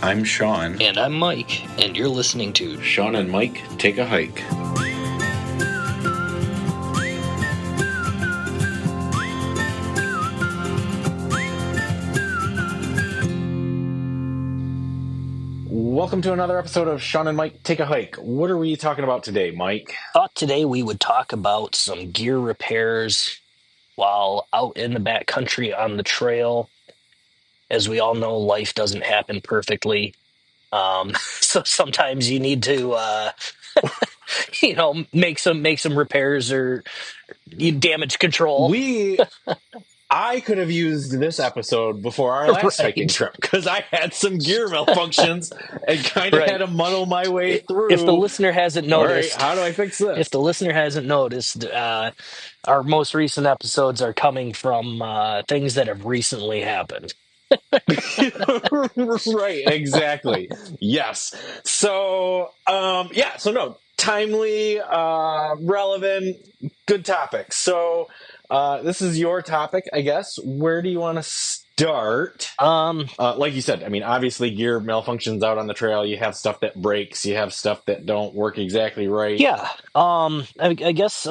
I'm Shawn. And I'm Mike, and you're listening to Shawn and Mike Take a Hike. Welcome to another episode of Shawn and Mike Take a Hike. What are we talking about today, Mike? Thought today we would talk about some gear repairs while out in the backcountry on the trail. As we all know, life doesn't happen perfectly. So sometimes you need to, make some repairs or you damage control. I could have used this episode before our last hiking trip because I had some gear malfunctions and kind of had to muddle my way through. If the listener hasn't noticed, all right, how do I fix this? If the listener hasn't noticed, our most recent episodes are coming from things that have recently happened. Right, exactly. Yes. So, no, timely, relevant, good topic. So, this is your topic, I guess. Where do you want to start? Like you said, I mean, obviously gear malfunctions out on the trail. You have stuff that breaks. You have stuff that don't work exactly right. Yeah. I guess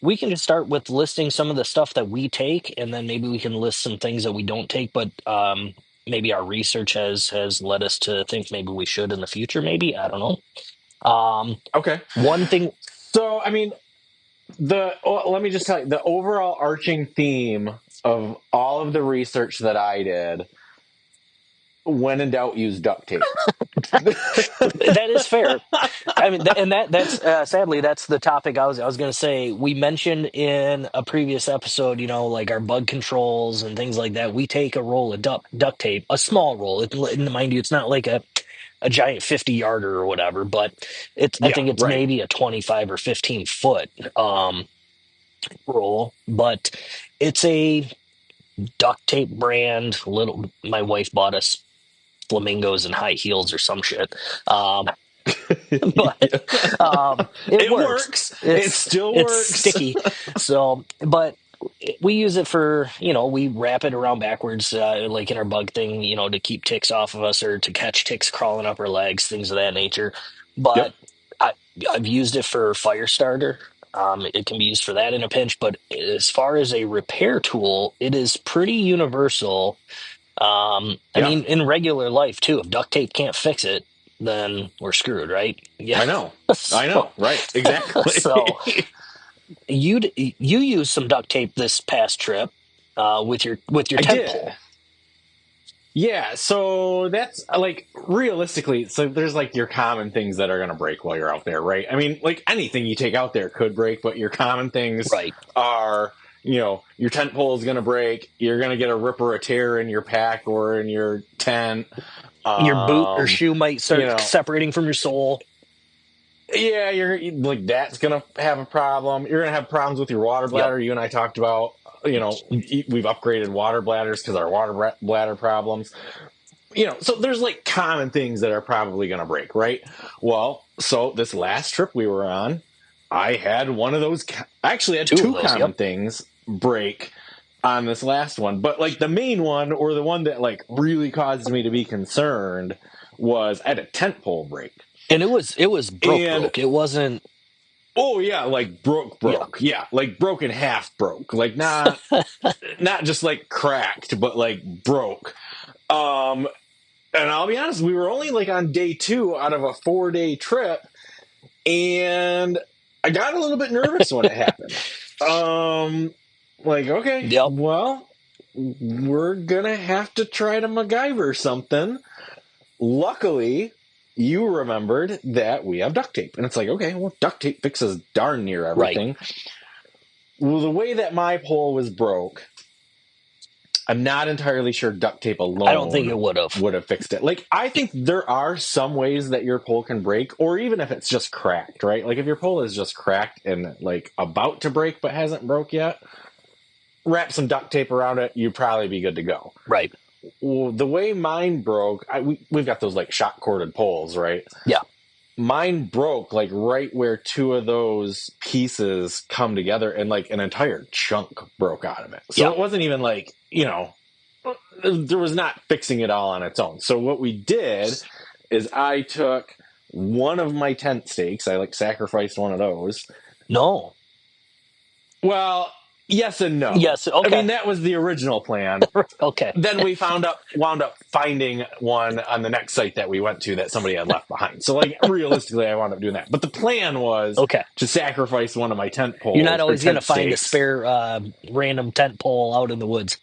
we can just start with listing some of the stuff that we take, and then maybe we can list some things that we don't take, but maybe our research has led us to think maybe we should in the future, maybe. I don't know. Okay. One thing. So, I mean, let me just tell you, the overall arching theme of all of the research that I did, when in doubt, use duct tape. That is fair. I mean, that's sadly, that's the topic I was going to say. We mentioned in a previous episode, like our bug controls and things like that. We take a roll of duct tape, a small roll. Mind you, it's not like a giant 50-yarder or whatever, but I think it's maybe a 25 or 15 foot roll, but it's a duct tape brand. My wife bought us flamingos and high heels or some shit. But it works. It still works. It's sticky. So, but we use it for, we wrap it around backwards, like in our bug thing, to keep ticks off of us or to catch ticks crawling up our legs, things of that nature. But I've used it for fire starter. It can be used for that in a pinch, but as far as a repair tool, it is pretty universal. I mean, in regular life too, if duct tape can't fix it, then we're screwed, right? Yeah, I know, right? Exactly. So you used some duct tape this past trip with your tent pole. Yeah, so that's like realistically, so there's like your common things that are going to break while you're out there, right? I mean, like anything you take out there could break, but your common things are, your tent pole is going to break. You're going to get a rip or a tear in your pack or in your tent. Your boot or shoe might start separating from your sole. Yeah, you're like that's going to have a problem. You're going to have problems with your water bladder. Yep. You and I talked about. We've upgraded water bladders because our water bladder problems. So there's like common things that are probably going to break, right? Well, so this last trip we were on, I had one of those. I actually had two common things break on this last one, but like the main one or the one that like really caused me to be concerned was I had a tent pole break, and it was broke. It wasn't. Oh yeah, like broke. Yeah, like broken half broke. Like not just like cracked, but like broke. And I'll be honest, we were only like on day 2 out of a 4-day trip, and I got a little bit nervous when it happened. Like, okay, well, we're gonna have to try to MacGyver something. Luckily, you remembered that we have duct tape. And it's like, okay, well, duct tape fixes darn near everything. Right. Well, the way that my pole was broke, I'm not entirely sure duct tape alone I don't think it would have fixed it. Like, I think there are some ways that your pole can break, or even if it's just cracked, right? Like, if your pole is just cracked and, like, about to break but hasn't broke yet, wrap some duct tape around it, you'd probably be good to go. Right. Well, the way mine broke, we've got those like shock corded poles, right? Yeah. Mine broke like right where 2 of those pieces come together, and like an entire chunk broke out of it. So it wasn't even like, there was not fixing it all on its own. So what we did is I took one of my tent stakes. I like sacrificed one of those. No. Well, yes and no. Yes. I Okay. mean, that was the original plan. Okay. Then we wound up finding one on the next site that we went to that somebody had left behind. So like realistically, I wound up doing that. But the plan was Okay. to sacrifice one of my tent poles. You're not or always going to tent find a stakes. spare random tent pole out in the woods.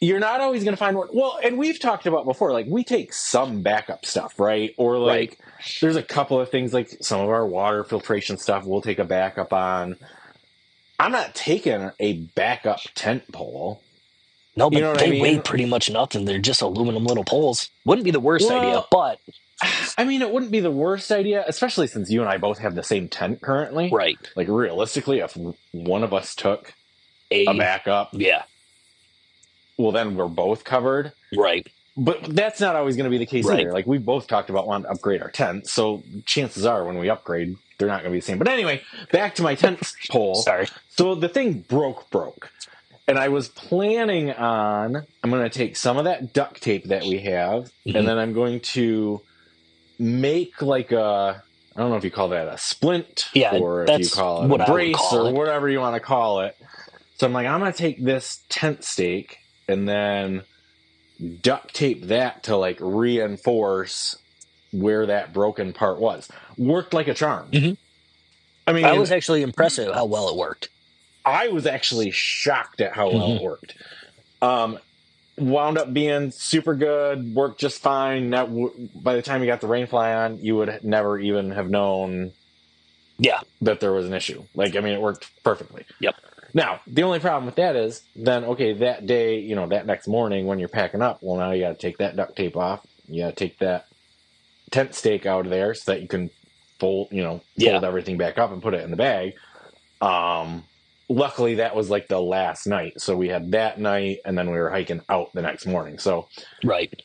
You're not always going to find one. Well, and we've talked about before, like we take some backup stuff, right? Or like Right. there's a couple of things like some of our water filtration stuff we'll take a backup on. I'm not taking a backup tent pole. No, but You know what they I mean? weigh pretty much nothing. They're just aluminum little poles. Wouldn't be the worst idea, Well, but I mean, it wouldn't be the worst idea, especially since you and I both have the same tent currently. right. Like realistically, if one of us took a backup, Yeah. well, then we're both covered. Right. But that's not always going to be the case Right. either. Like we both talked about wanting to upgrade our tent, so chances are when we upgrade, they're not going to be the same. But anyway, back to my tent pole. Sorry. So the thing broke. And I was planning on, I'm going to take some of that duct tape that we have, and then I'm going to make like I don't know if you call that a splint, or if you call it a brace, or whatever you want to call it. So I'm like, I'm going to take this tent stake and then duct tape that to like reinforce where that broken part was. Worked like a charm. I mean, I was actually impressed at how well it worked. I was actually shocked at how well it worked. Wound up being super good, worked just fine. By the time you got the rain fly on, you would never even have known that there was an issue. Like, I mean, it worked perfectly. Yep. Now, the only problem with that is then, okay, that day, you know, that next morning when you're packing up, well, now you got to take that duct tape off. You got to take that tent stake out of there so that you can fold everything back up and put it in the bag. Luckily, that was like the last night. So we had that night, and then we were hiking out the next morning. So, right.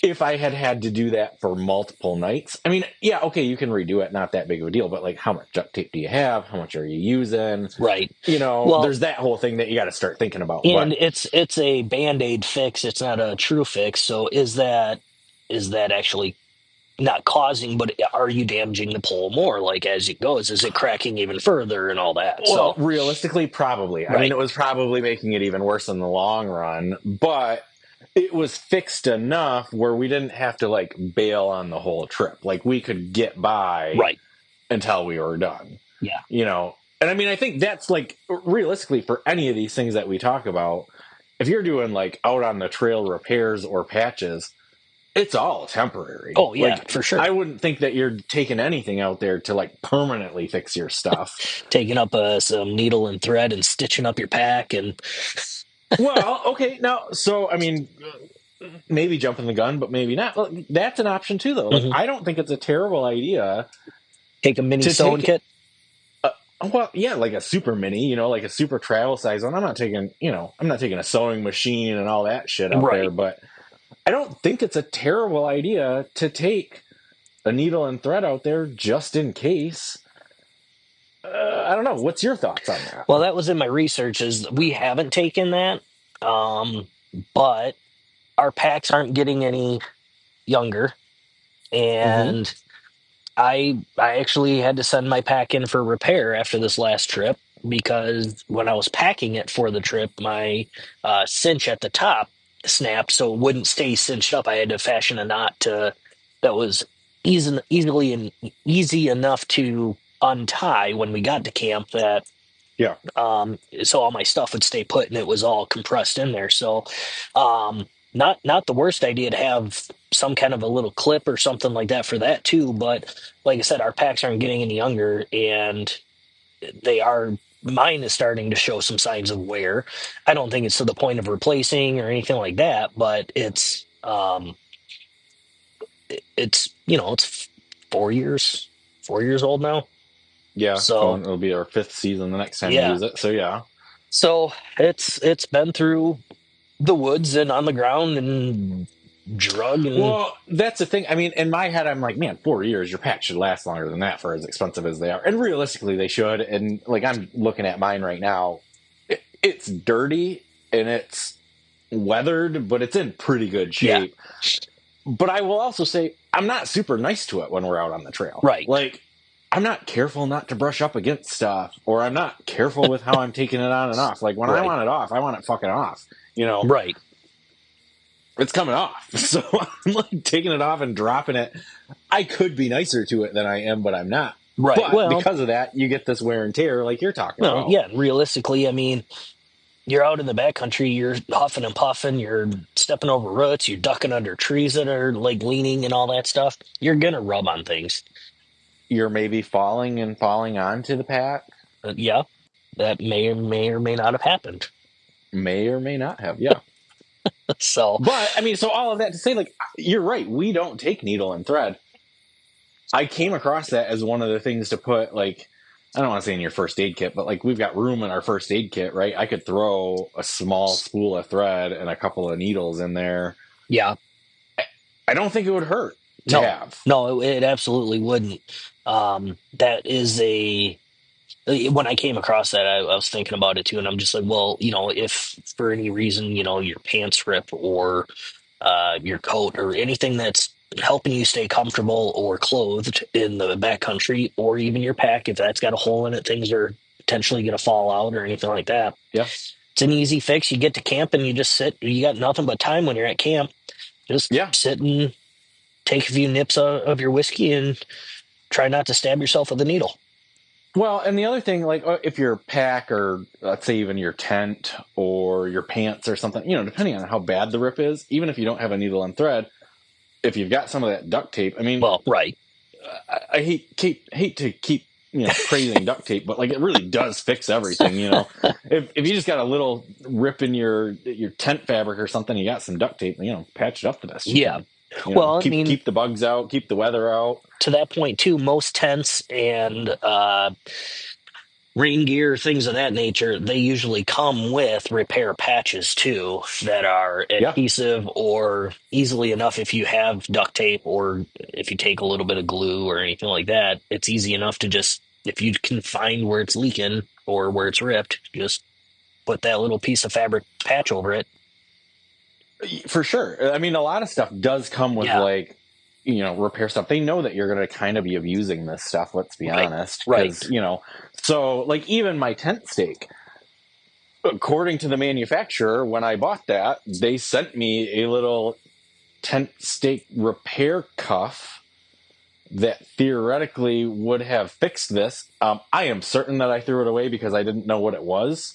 If I had to do that for multiple nights, I mean, yeah, okay, you can redo it. Not that big of a deal. But like, how much duct tape do you have? How much are you using? Right. You know, there's that whole thing that you got to start thinking about. And it's a Band-Aid fix. It's not a true fix. So is that actually not causing, but are you damaging the pole more? Like as it goes, is it cracking even further and all that? Well, realistically, probably. Right. I mean, it was probably making it even worse in the long run, but it was fixed enough where we didn't have to like bail on the whole trip. Like we could get by until we were done. Yeah. You know, and I mean, I think that's like realistically for any of these things that we talk about, if you're doing like out on the trail repairs or patches, it's all temporary. Oh, yeah, like, for sure. I wouldn't think that you're taking anything out there to like permanently fix your stuff. Taking up some needle and thread and stitching up your pack and. Well, okay, now, so I mean, maybe jumping the gun, but maybe not. Look, that's an option too, though. Like, I don't think it's a terrible idea. Take a mini sewing kit. Well, yeah, like a super mini, you know, like a super travel size one. I'm not taking a sewing machine and all that shit out there, but I don't think it's a terrible idea to take a needle and thread out there just in case. I don't know. What's your thoughts on that? Well, that was in my research. Is we haven't taken that, but our packs aren't getting any younger, and I actually had to send my pack in for repair after this last trip because when I was packing it for the trip, my cinch at the top snapped, so it wouldn't stay cinched up. I had to fashion a knot that was easy enough to untie when we got to camp. That so all my stuff would stay put and it was all compressed in there. So not the worst idea to have some kind of a little clip or something like that for that too. But like I said, our packs aren't getting any younger, and mine is starting to show some signs of wear. I don't think it's to the point of replacing or anything like that, but it's 4 years old now. Yeah, so it'll be our 5th season the next time we use it. So yeah, so it's been through the woods and on the ground and drug. And well, that's the thing. I mean, in my head, I'm like, man, 4 years, your pack should last longer than that for as expensive as they are. And realistically, they should. And like, I'm looking at mine right now. It's dirty and it's weathered, but it's in pretty good Yeah, shape. But I will also say I'm not super nice to it when we're out on the trail. right, Like, I'm not careful not to brush up against stuff, or I'm not careful with how I'm taking it on and off. Like, when I right, want it off, I want it fucking off. You know, right, it's coming off. So I'm like taking it off and dropping it. I could be nicer to it than I am, but I'm not. right. But because of that, you get this wear and tear like you're talking Well, about. yeah, realistically, I mean, you're out in the backcountry, you're huffing and puffing, you're stepping over roots, you're ducking under trees that are like leaning and all that stuff. You're gonna rub on things. You're maybe falling and falling onto the pack. Yeah, that may or may not have happened. May or may not have, yeah. So, But I mean, so all of that to say, like, you're right. We don't take needle and thread. I came across that as one of the things to put, like, I don't want to say in your first aid kit, but like we've got room in our first aid kit, right? I could throw a small spool of thread and a couple of needles in there. yeah, I don't think it would hurt to no, have. no, it absolutely wouldn't. That is a when I came across that, I was thinking about it too, and I'm just like, well, if for any reason, your pants rip or your coat or anything that's helping you stay comfortable or clothed in the backcountry, or even your pack, if that's got a hole in it, things are potentially going to fall out or anything like that. Yeah. It's an easy fix. You get to camp and you just sit. You got nothing but time when you're at camp. Just Yeah. sit and take a few nips of your whiskey and try not to stab yourself with a needle. Well, and the other thing, like if your pack or let's say even your tent or your pants or something, depending on how bad the rip is, even if you don't have a needle and thread, if you've got some of that duct tape, I mean, Well, right. I hate to keep praising duct tape, but like it really does fix everything. If you just got a little rip in your tent fabric or something, you got some duct tape, patch it up the best you Yeah. can. Well, I mean, keep the bugs out, keep the weather out. to that point too, most tents and rain gear, things of that nature, they usually come with repair patches too that are Yeah, adhesive or easily enough if you have duct tape or if you take a little bit of glue or anything like that, it's easy enough to just, if you can find where it's leaking or where it's ripped, just put that little piece of fabric patch over it. for sure. I mean, a lot of stuff does come with Yeah. like repair stuff. They know that you're going to kind of be abusing this stuff. Let's be honest, Right. because so like even my tent stake. According to the manufacturer, when I bought that, they sent me a little tent stake repair cuff that theoretically would have fixed this. I am certain that I threw it away because I didn't know what it was.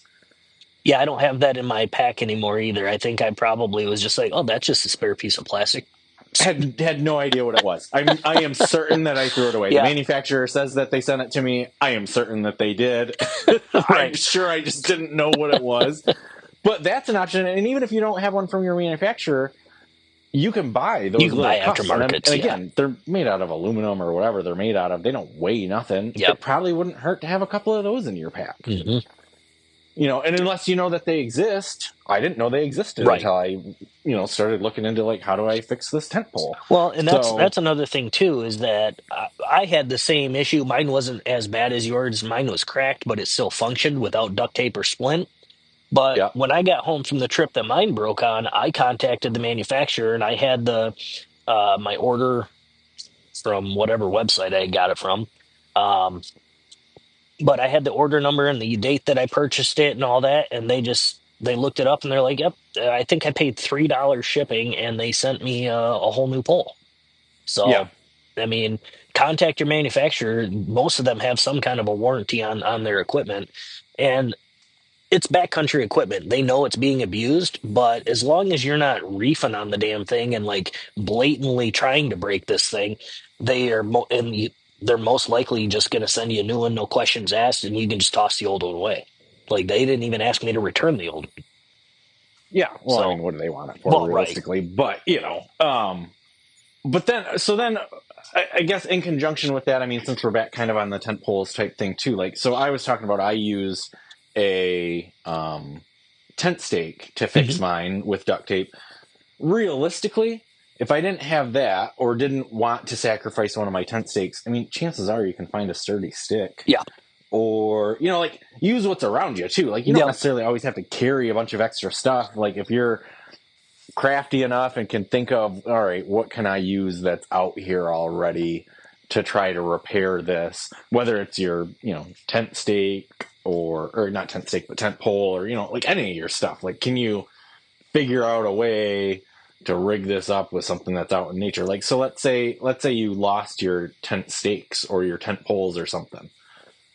Yeah, I don't have that in my pack anymore either. I think I probably was just like, oh, that's just a spare piece of plastic. Had no idea what it was. I am certain that I threw it away. Yeah. The manufacturer says that they sent it to me. I am certain that they did. I'm Right. sure I just didn't know what it was. But that's an option. And even if you don't have one from your manufacturer, you can buy those little cuffs. aftermarkets. And again, they're made out of aluminum or whatever they're made out of. They don't weigh nothing. Yep. It probably wouldn't hurt to have a couple of those in your pack. Mm-hmm. And unless you know that they exist, I didn't know they existed Right. until I, started looking into like, how do I fix this tent pole? Well, and that's another thing too, is that I had the same issue. Mine wasn't as bad as yours. Mine was cracked, but it still functioned without duct tape or splint. But Yeah. when I got home from the trip that mine broke on, I contacted the manufacturer and I had the my order from whatever website I got it from. But I had the order number and the date that I purchased it and all that, and they looked it up and they're like, "Yep, I think I paid $3 shipping," and they sent me a whole new pole. So, Yeah. I mean, contact your manufacturer. Most of them have some kind of a warranty on their equipment, and it's backcountry equipment. They know it's being abused, but as long as you're not reefing on the damn thing and like blatantly trying to break this thing, they're most likely just going to send you a new one, no questions asked, and you can just toss the old one away. Like they didn't even ask me to return the old one. Yeah. Well, So- I mean, what do they want it for Well, right. realistically? But, but then, I guess in conjunction with that, I mean, since we're back kind of on the tent poles type thing too, like, so I was talking about, I use a tent stake to fix mine with duct tape. Realistically, if I didn't have that or didn't want to sacrifice one of my tent stakes, I mean, chances are you can find a sturdy stick. Yeah. Or, like use what's around you too. Like you don't Yeah. necessarily always have to carry a bunch of extra stuff. Like if you're, crafty enough and can think of, all right, what can I use that's out here already to try to repair this, whether it's your, tent stake or not tent stake, but tent pole or, like any of your stuff. Like, can you figure out a way to rig this up with something that's out in nature? Like, so let's say you lost your tent stakes or your tent poles or something,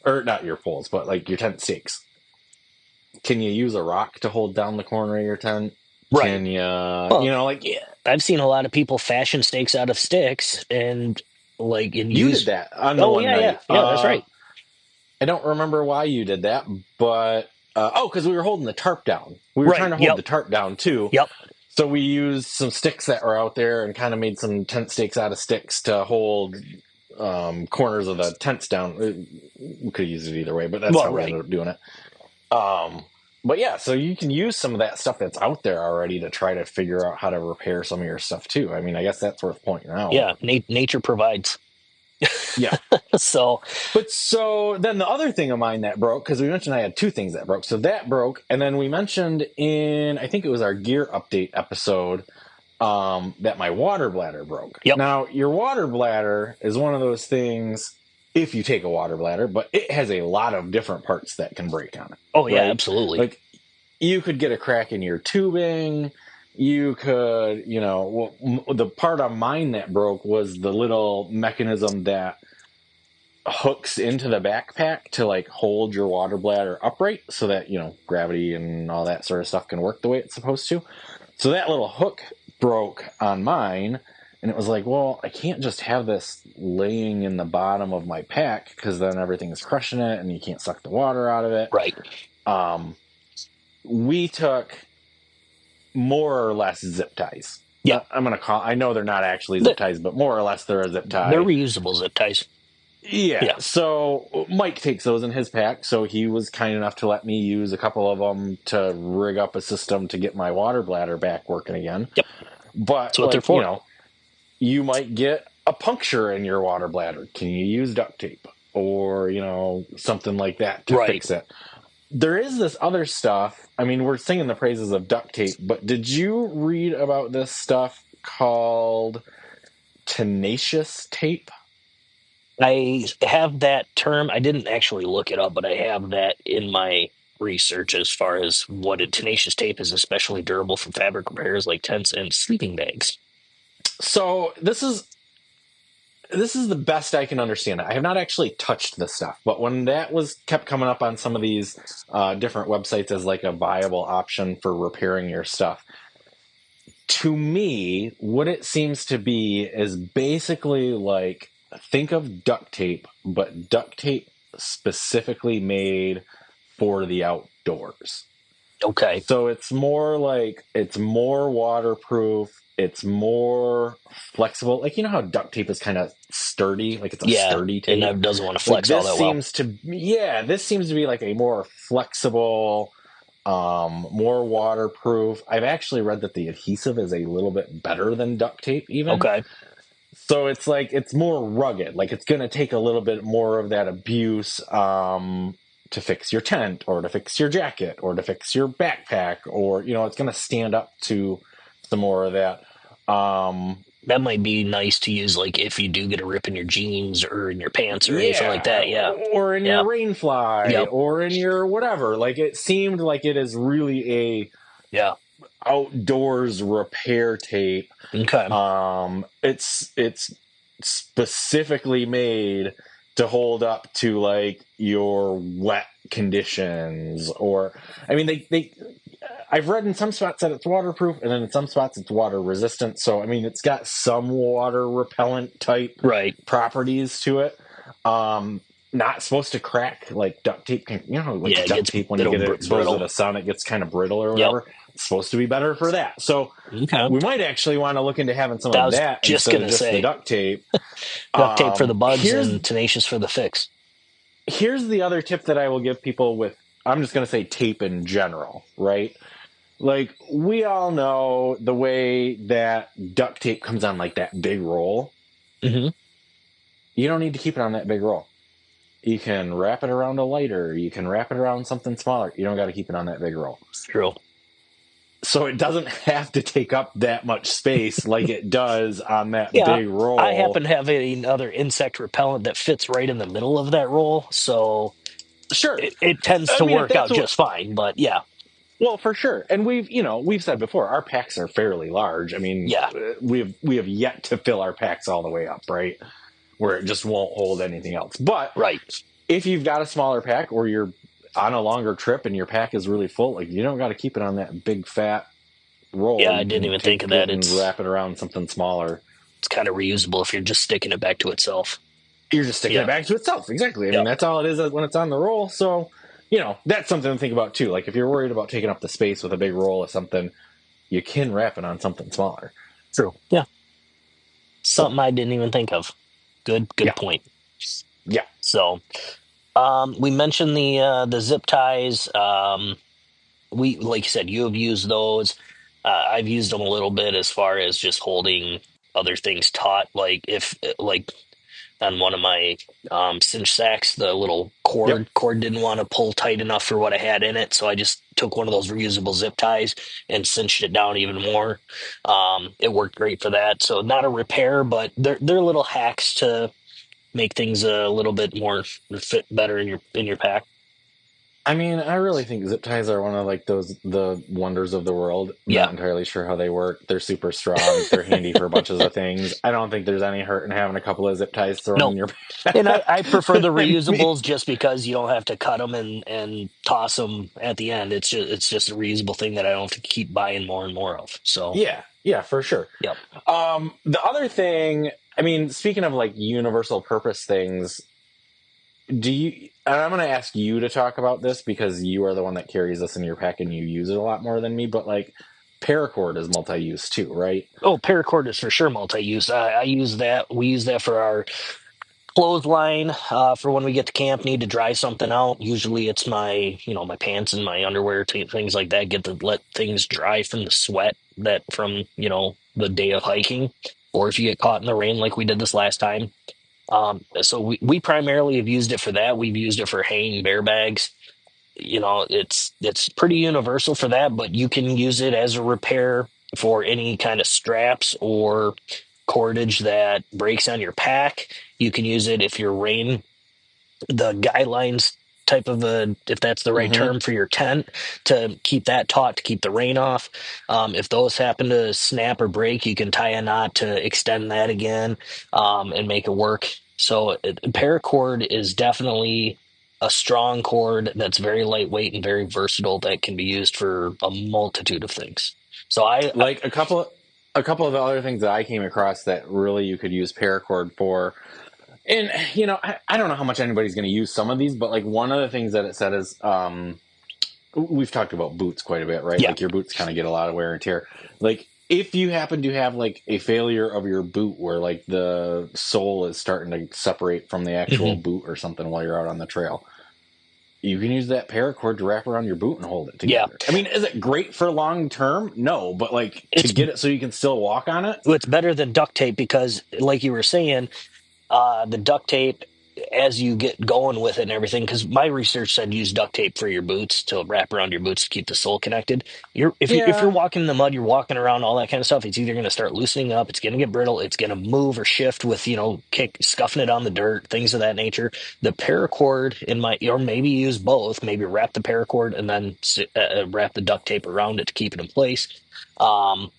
or not your poles, but like your tent stakes. Can you use a rock to hold down the corner of your tent? Right. Can you, Well, like, yeah, I've seen a lot of people fashion stakes out of sticks and you did use. that on the Oh one yeah, yeah, night. yeah. That's right. I don't remember why you did that, but because we were holding the tarp down. We were trying Right. to hold Yep. the tarp down too. Yep. So we used some sticks that were out there and kind of made some tent stakes out of sticks to hold corners of the tents down. We could use it either way, but that's Well, how we right. ended up doing it. But yeah, so you can use some of that stuff that's out there already to try to figure out how to repair some of your stuff too. I mean, I guess that's worth pointing out. Yeah. Nature provides. Yeah. So. But so then the other thing of mine that broke, because we mentioned I had two things that broke. So that broke, and then we mentioned I think it was our gear update episode, that my water bladder broke. Yep. Now, your water bladder is one of those things, if you take a water bladder, but it has a lot of different parts that can break on it. Oh yeah, right? absolutely. Like, you could get a crack in your tubing. You could, the part of mine that broke was the little mechanism that hooks into the backpack to like hold your water bladder upright so that, gravity and all that sort of stuff can work the way it's supposed to. So that little hook broke on mine, and it was like, well, I can't just have this laying in the bottom of my pack because then everything's crushing it and you can't suck the water out of it. Right. We took more or less zip ties. Yeah. I know they're not actually zip ties, but more or less they're a zip tie. They're reusable zip ties. Yeah. So Mike takes those in his pack. So he was kind enough to let me use a couple of them to rig up a system to get my water bladder back working again. Yep. But that's what they're for. You might get a puncture in your water bladder. Can you use duct tape or, something like that to fix it? There is this other stuff. I mean, we're singing the praises of duct tape, but did you read about this stuff called Tenacious Tape? I have that term. I didn't actually look it up, but I have that in my research as far as what a tenacious tape is, especially durable for fabric repairs like tents and sleeping bags. So this is the best I can understand it. I have not actually touched this stuff, but when that was kept coming up on some of these different websites as like a viable option for repairing your stuff, to me, what it seems to be is basically like, think of duct tape, but duct tape specifically made for the outdoors. Okay. So it's more waterproof. It's more flexible. Like, how duct tape is kind of sturdy, like it's a sturdy tape. And it doesn't want to flex all that well. This seems to be like a more flexible, more waterproof. I've actually read that the adhesive is a little bit better than duct tape even. Okay. So it's like, it's more rugged. Like, it's going to take a little bit more of that abuse to fix your tent or to fix your jacket or to fix your backpack, or, it's going to stand up to some more of that. That might be nice to use, like if you do get a rip in your jeans or in your pants or anything like that. Yeah. Or in your rainfly or in your whatever. Like, it seemed like it is really a outdoors repair tape. Okay. It's specifically made to hold up to like your wet conditions, or I mean, I've read in some spots that it's waterproof, and then in some spots it's water resistant. So I mean, it's got some water repellent type properties to it. Not supposed to crack like duct tape can, like duct tape when you get it exposed to the sun, it gets kind of brittle or whatever. It's supposed to be better for that. So we might actually want to look into having some of that instead of just the duct tape. Duct tape for the bugs and Tenacious for the fix. Here's the other tip that I will give people with, I'm just going to say tape in general, right? Like, we all know the way that duct tape comes on like that big roll. Mm-hmm. You don't need to keep it on that big roll. You can wrap it around a lighter. You can wrap it around something smaller. You don't got to keep it on that big roll. True. so it doesn't have to take up that much space like it does on that Yeah, big I roll. happen to have another insect repellent that fits right in the middle of that roll, so Sure. it tends I to mean, if work that's out what, just fine. But yeah, well, for sure. And we've said before, our packs are fairly large. I mean, yeah, we have yet to fill our packs all the way up, right? Where it just won't hold anything else. But right. if you've got a smaller pack or you're on a longer trip and your pack is really full, like you don't got to keep it on that big fat roll. Yeah, I You didn't can even think of take it that. and wrap it around something smaller. It's kind of reusable if you're just sticking it back to itself. You're just sticking it Yeah, back to itself. Exactly. I mean, yep, that's all it is when it's on the roll. So, that's something to think about too. Like if you're worried about taking up the space with a big roll of something, you can wrap it on something smaller. true. Yeah, So, something I didn't even think of. Good yeah, point. yeah, So, we mentioned the zip ties. We, like you said, you have used those. I've used them a little bit as far as just holding other things taut. Like if like on one of my cinch sacks, the little yep. cord didn't want to pull tight enough for what I had in it, so I just took one of those reusable zip ties and cinched it down even more. It worked great for that. So not a repair, but they're little hacks to make things a little bit more fit better in your pack. I mean, I really think zip ties are one of like the wonders of the world. Yeah. Not entirely sure how they work. They're super strong. They're handy for bunches of things. I don't think there's any hurt in having a couple of zip ties thrown No, in your and I prefer the I mean, reusables just because you don't have to cut them and toss them at the end. It's just a reusable thing that I don't have to keep buying more and more of. So, yeah, for sure. yep. The other thing, I mean, speaking of like universal purpose things, do you? And I'm going to ask you to talk about this because you are the one that carries this in your pack and you use it a lot more than me. But like, paracord is multi-use too, right? Oh, paracord is for sure multi-use. I use that. We use that for our clothesline for when we get to camp, need to dry something out. Usually it's my pants and my underwear, things like that. Get to let things dry from the sweat that from, the day of hiking. Or if you get caught in the rain like we did this last time. So we primarily have used it for that. We've used it for hanging bear bags. It's pretty universal for that, but you can use it as a repair for any kind of straps or cordage that breaks on your pack. You can use it if you're rain the guidelines type of if that's the right Mm-hmm. term for your tent, to keep that taut to keep the rain off. If those happen to snap or break, you can tie a knot to extend that again, and make it work. So paracord is definitely a strong cord that's very lightweight and very versatile that can be used for a multitude of things. So Like a couple of the other things that I came across that really you could use paracord for. And I don't know how much anybody's going to use some of these, but like one of the things that it said is, we've talked about boots quite a bit, right? yeah. Like your boots kind of get a lot of wear and tear. Like if you happen to have like a failure of your boot where like the sole is starting to separate from the actual Mhm. boot or something while you're out on the trail, you can use that paracord to wrap around your boot and hold it Yeah, together. I mean, is it great for long term? No, but like to it's get it so you can still walk on it. it's better than duct tape because, like you were saying, the duct tape as you get going with it and everything, because my research said use duct tape for your boots to wrap around your boots to keep the sole connected. If you're Yeah, walking in the mud, you're walking around, all that kind of stuff, it's either going to start loosening up, it's going to get brittle, it's going to move or shift with, scuffing it on the dirt, things of that nature. The paracord or maybe use both, maybe wrap the paracord and then wrap the duct tape around it to keep it in place. Um,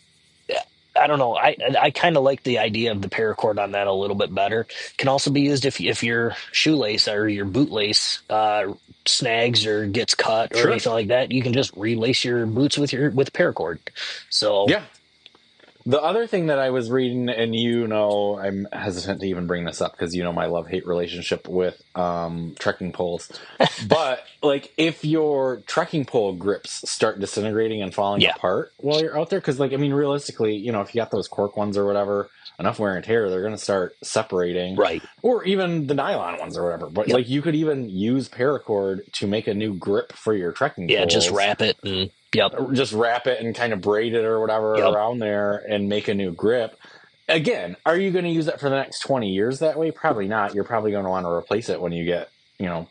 I don't know. I kind of like the idea of the paracord on that a little bit better. Can also be used if your shoelace or your bootlace snags or gets cut or sure. anything like that. You can just relace your boots with paracord. So Yeah. The other thing that I was reading, and I'm hesitant to even bring this up because my love-hate relationship with trekking poles. But like, if your trekking pole grips start disintegrating and falling yeah, apart while you're out there, because like, I mean, realistically, if you got those cork ones or whatever, enough wear and tear, they're going to start separating, right. or even the nylon ones or whatever. But Yep. like, you could even use paracord to make a new grip for your trekking Yeah, just poles, wrap it and yep, just wrap it and kind of braid it or whatever yep, around there and make a new grip. Again, are you going to use it for the next 20 years that way? Probably not. You're probably going to want to replace it when you get,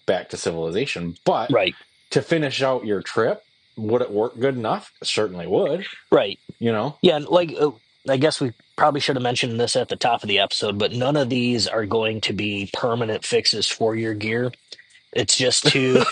back to civilization. But right. to finish out your trip, would it work good enough? It certainly would, Right. you know? Yeah, like I guess we probably should have mentioned this at the top of the episode, but none of these are going to be permanent fixes for your gear. It's just to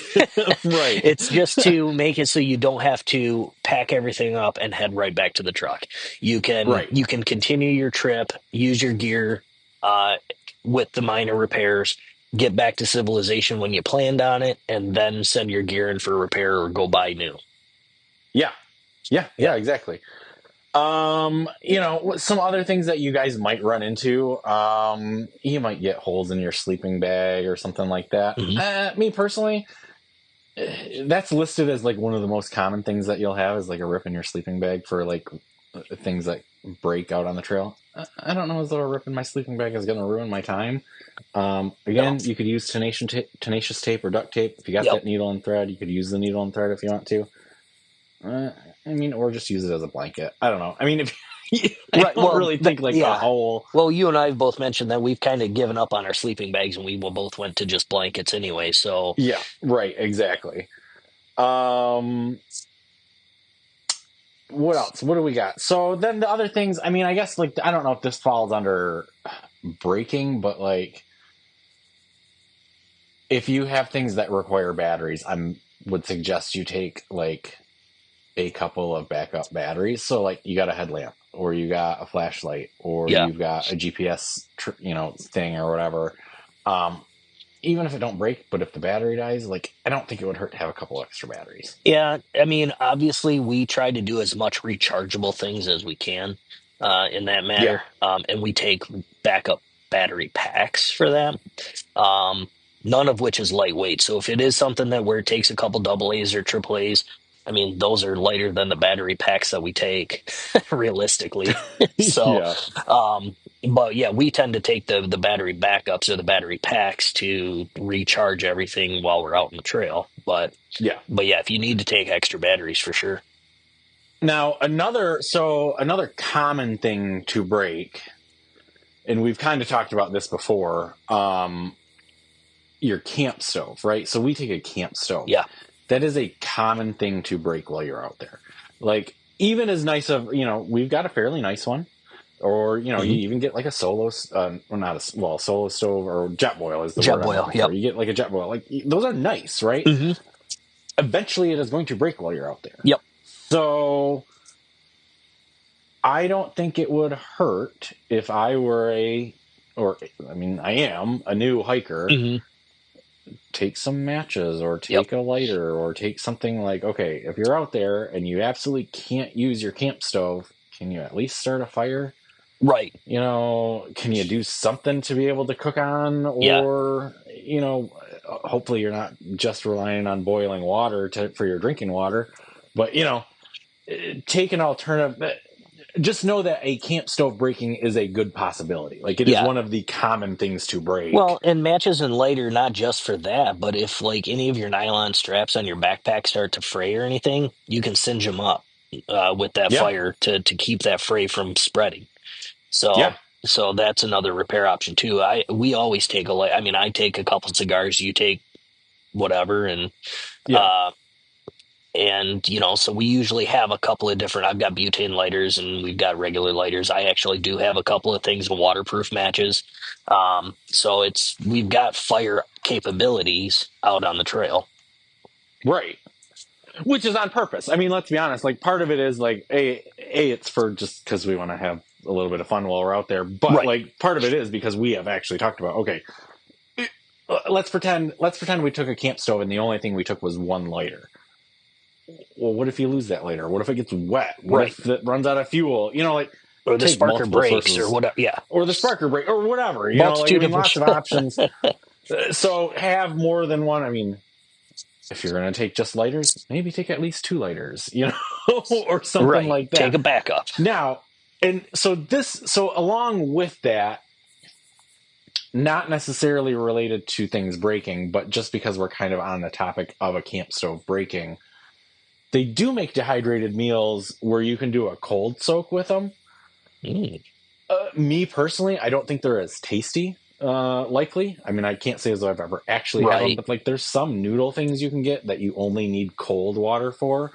Right. it's just to make it so you don't have to pack everything up and head right back to the truck. Right. You can continue your trip, use your gear uh, with the minor repairs, get back to civilization when you planned on it, and then send your gear in for repair or go buy new. Yeah. Yeah. Yeah. Yeah, exactly. Some other things that you guys might run into, you might get holes in your sleeping bag or something like that. Mhm. Me personally, that's listed as like one of the most common things that you'll have is like a rip in your sleeping bag for like things that break out on the trail. I don't know as though a rip in my sleeping bag is going to ruin my time. No. Again, you could use tenacious tape or duct tape. If you got Yep. that needle and thread, you could use the needle and thread if you want to. Or just use it as a blanket. I don't know. I mean, if I Right. don't Well, really think like a yeah. whole. Well, you and I have both mentioned that we've kind of given up on our sleeping bags and we both went to just blankets anyway. So, Yeah, right, exactly. What else? What do we got? So then the other things, I mean, I guess like I don't know if this falls under braking, but like if you have things that require batteries, would suggest you take like a couple of backup batteries. So like you got a headlamp or you got a flashlight or yeah. you've got a GPS thing or whatever. Even if it don't break, but if the battery dies, like I don't think it would hurt to have a couple extra batteries. Yeah. I mean, obviously, we try to do as much rechargeable things as we can in that Yeah. matter. And we take backup battery packs for that. None of which is lightweight. So if it is something that where it takes a couple double A's or triple A's, I mean, those are lighter than the battery packs that we take realistically. So, Yeah. um, but yeah, we tend to take the battery backups or the battery packs to recharge everything while we're out on the trail. Yeah. But yeah, if you need to take extra batteries for sure. Now another common thing to break, and we've kind of talked about this before, your camp stove, right? So we take a camp stove. Yeah. That is a common thing to break while you're out there. Like even as nice of, we've got a fairly nice one. Or, you even get like a solo, solo stove or jet boil is the Jet word I'm boil. looking Yep. for. You get like a jet boil. Like those are nice, right? Hmm. Eventually it is going to break while you're out there. Yep. So I don't think it would hurt if I were I am a new hiker. Hmm. Take some matches or take Yep. a lighter or take something like, okay, if you're out there and you absolutely can't use your camp stove, can you at least start a fire? Right. Can you do something to be able to cook on? Or, hopefully you're not just relying on boiling water for your drinking water, but, take an alternative. Just know that a camp stove breaking is a good possibility. Like it is one of the common things to break. Well, and matches and lighter, not just for that, but if like any of your nylon straps on your backpack start to fray or anything, you can singe them up with that fire to keep that fray from spreading. So, so that's another repair option too. We always take I take a couple cigars, you take whatever, and so we usually have a couple of different. I've got butane lighters and we've got regular lighters. I actually do have a couple of things, waterproof matches. So we've got fire capabilities out on the trail. Right. Which is on purpose. I mean, let's be honest. Like part of it is like, it's for just because we want to have a little bit of fun while we're out there. But like part of it is because we have actually talked about, okay, let's pretend we took a camp stove and the only thing we took was one lighter. Well, what if you lose that later? What if it gets wet? What if it runs out of fuel? Or the sparker breaks sources, or whatever. Yeah. Or the sparker break or whatever. Lots of options. So have more than one. I mean, if you're going to take just lighters, maybe take at least 2 lighters, or something like that. Take a backup. Now, and so along with that, not necessarily related to things breaking, but just because we're kind of on the topic of a camp stove breaking, they do make dehydrated meals where you can do a cold soak with them. Me personally, I don't think they're as tasty, likely. I mean, I can't say as though I've ever actually had them, but like there's some noodle things you can get that you only need cold water for.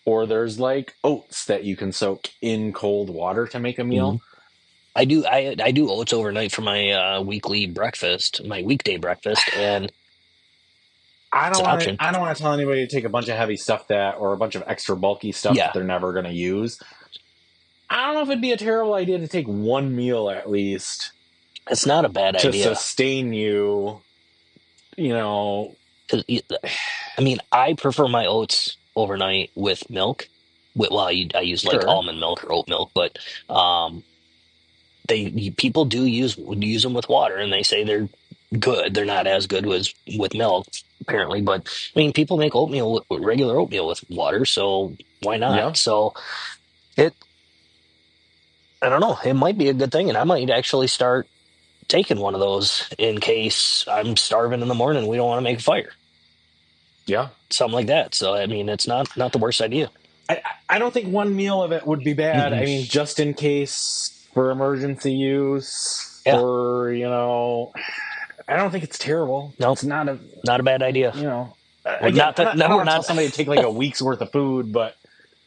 or there's like oats that you can soak in cold water to make a Hmm. meal. I do oats overnight for my weekly breakfast, my weekday breakfast, and I it's don't an want option. to. I don't want to tell anybody to take a bunch of heavy stuff that, or a bunch of extra bulky stuff that Yeah, they're never going to use. I don't know if it'd be a terrible idea to take one meal at least it's not a bad to idea. sustain you. You know, 'Cause I mean, I prefer my oats overnight with milk. Well, I use like sure, almond milk or oat milk, but um, people do use them with water, and they say they're good. They're not as good with milk, apparently. But I mean, people make oatmeal with regular oatmeal with water, so why not? yeah, So it, I don't know. It might be a good thing, and I might actually start taking one of those in case I'm starving in the morning. We don't want to make a fire, yeah. something like that. So I mean, it's not the worst idea. I don't think one meal of it would be bad. I Mm-mm. mean, just in case for emergency use, Yeah, for I don't think it's terrible. no, It's not a not a bad idea. Well, again. not that I no, don't we're want to tell not somebody to take like a week's worth of food, but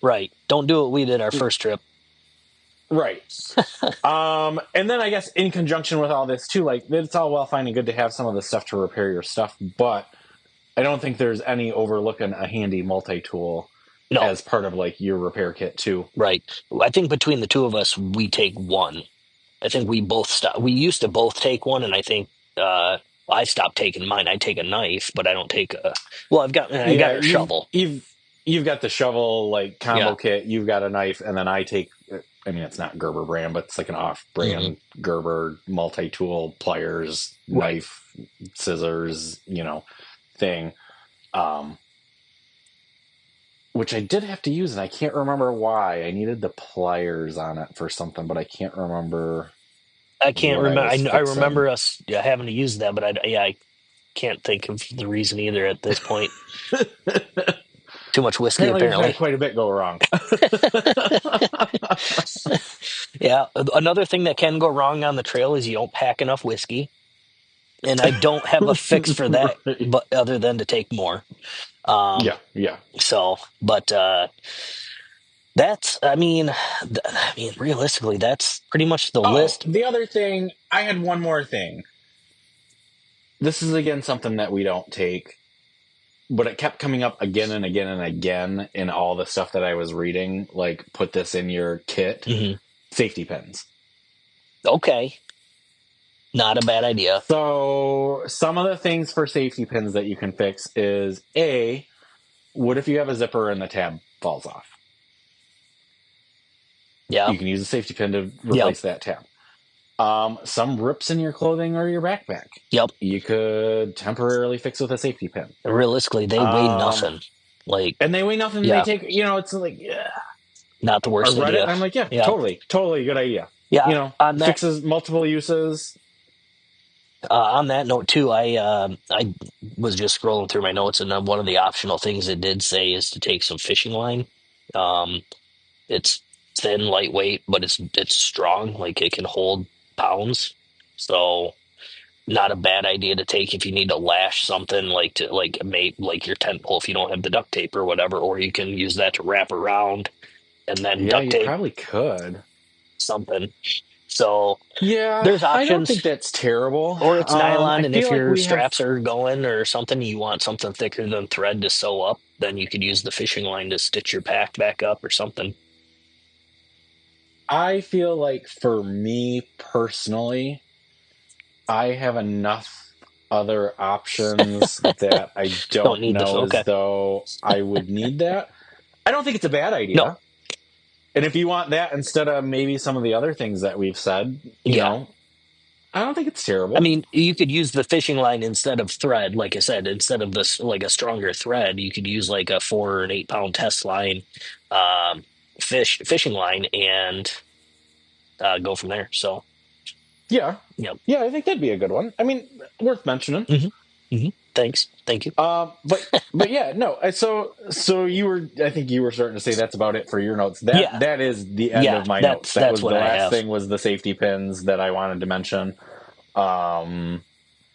right. Don't do what we did our first trip. right. And then I guess in conjunction with all this too, like it's all well fine and good to have some of the stuff to repair your stuff, but I don't think there's any overlooking a handy multi-tool No, as part of like your repair kit too. right. I think between the two of us, we take one. I think we both stop. We used to both take one, and I think I stopped taking mine. I take a knife, but I don't take a. Well, I got Yeah, a shovel. you've got the shovel like Yeah. combo kit. You've got a knife, and then I take. I mean, it's not Gerber brand, but it's like an Hmm. off-brand Gerber multi-tool pliers, Right. knife, scissors, thing. Um, which I did have to use, and I can't remember why. I needed the pliers on it for something, but I can't remember I can't what I remember. was I fixing. remember us having to use that, but I can't think of the reason either at this point. Too much whiskey, Apparently, we've had apparently. quite a bit go wrong. Yeah. Another thing that can go wrong on the trail is you don't pack enough whiskey, and I don't have a fix for that, Right. but other than to take more. Um, Yeah, yeah. but I mean, realistically, that's pretty much the Oh, list. the other thing, I had one more thing. This is again something that we don't take, but it kept coming up again and again and again in all the stuff that I was reading. Like, put this in your kit. Hmm. Safety pins. Okay, not a bad idea. So, some of the things for safety pins that you can fix is A, what if you have a zipper and the tab falls off? Yeah. You can use a safety pin to Yep. replace that tab. Some rips in your clothing or your backpack. Yep. You could temporarily fix with a safety pin. Realistically, they weigh nothing. Like, And they weigh nothing. They yeah, take, it's like, not the I worst read it and idea. I'm like, yeah, Yeah. totally, totally good idea. Yeah. On that, Fixes multiple uses. on that note too, I was just scrolling through my notes, and one of the optional things it did say is to take some fishing line. Um, it's thin, lightweight, but it's strong. Like it can hold pounds. So not a bad idea to take if you need to lash something like to like make like your tent pole if you don't have the duct tape or whatever, or you can use that to wrap around and then Yeah, duct you tape probably could. something. So Yeah, there's I don't think options. that's terrible. Or it's nylon, I and if feel like your we have. straps are going or something, you want something thicker than thread to sew up, then you could use the fishing line to stitch your pack back up or something. I feel like for me personally, I have enough other options that I Don't don't need the know as okay. though I would need that. I don't think it's a bad No, idea. And if you want that instead of maybe some of the other things that we've said, yeah. I don't think it's I terrible. mean, you could use the fishing line instead of thread. Like I said, instead of this, like a stronger thread, you could use like a 4 or 8 pound test line, um, fishing line, and go from there. So, Yeah. yep. Yeah, I think that'd be a good one. I mean, worth mentioning. Hmm. Hmm. Thanks. Thank you. But yeah, no. So I think you were starting to say that's about it for your notes. Yeah. That is the end Yeah. of my notes. That's That that's was what the I last have. thing was the safety pins that I wanted to mention. Um,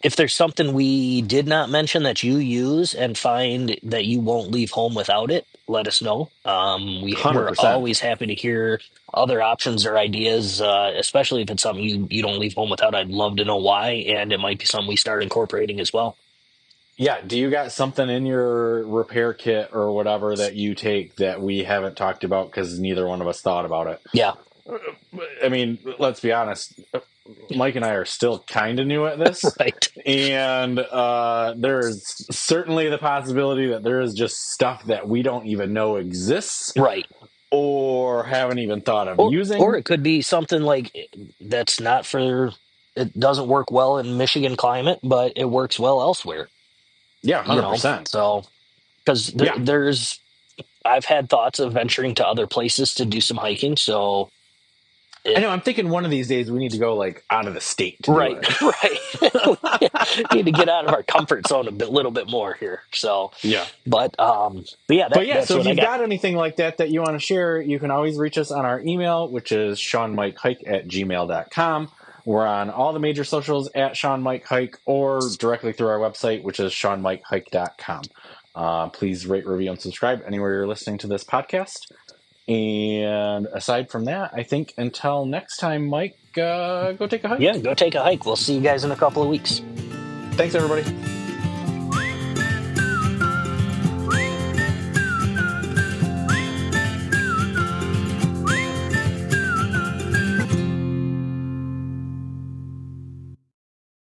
if there's something we did not mention that you use and find that you won't leave home without it, let us know. We're 100%. always happy to hear other options or ideas, especially if it's something you don't leave home without. I'd love to know why, and it might be something we start incorporating as well. Yeah, do you got something in your repair kit or whatever that you take that we haven't talked about because neither one of us thought about it? Yeah, I mean, let's be honest. Mike and I are still kind of new at this, right, and there's certainly the possibility that there is just stuff that we don't even know exists right. or haven't even thought of Or using. it could be something like that's not for. It doesn't work well in Michigan climate, but it works well elsewhere. Yeah, You hundred know, percent. so because Yeah, there's I've had thoughts of venturing to other places to do some hiking. So, I it, know. I'm thinking one of these days we need to go like out of the state to do right, it. right. We need to get out of our comfort zone little bit more here. So, Yeah. but yeah, But yeah, that's so if what I you've got. got anything like that you want to share, you can always reach us on our email, which is ShawnMikeHike@gmail.com. We're on all the major socials at Shawn Mike Hike or directly through our website, which is ShawnMikeHike.com. Please rate, review, and subscribe anywhere you're listening to this podcast. And aside from that, I think until next time, Mike, go take a hike. Yeah, go take a hike. We'll see you guys in a couple of weeks. Thanks, everybody.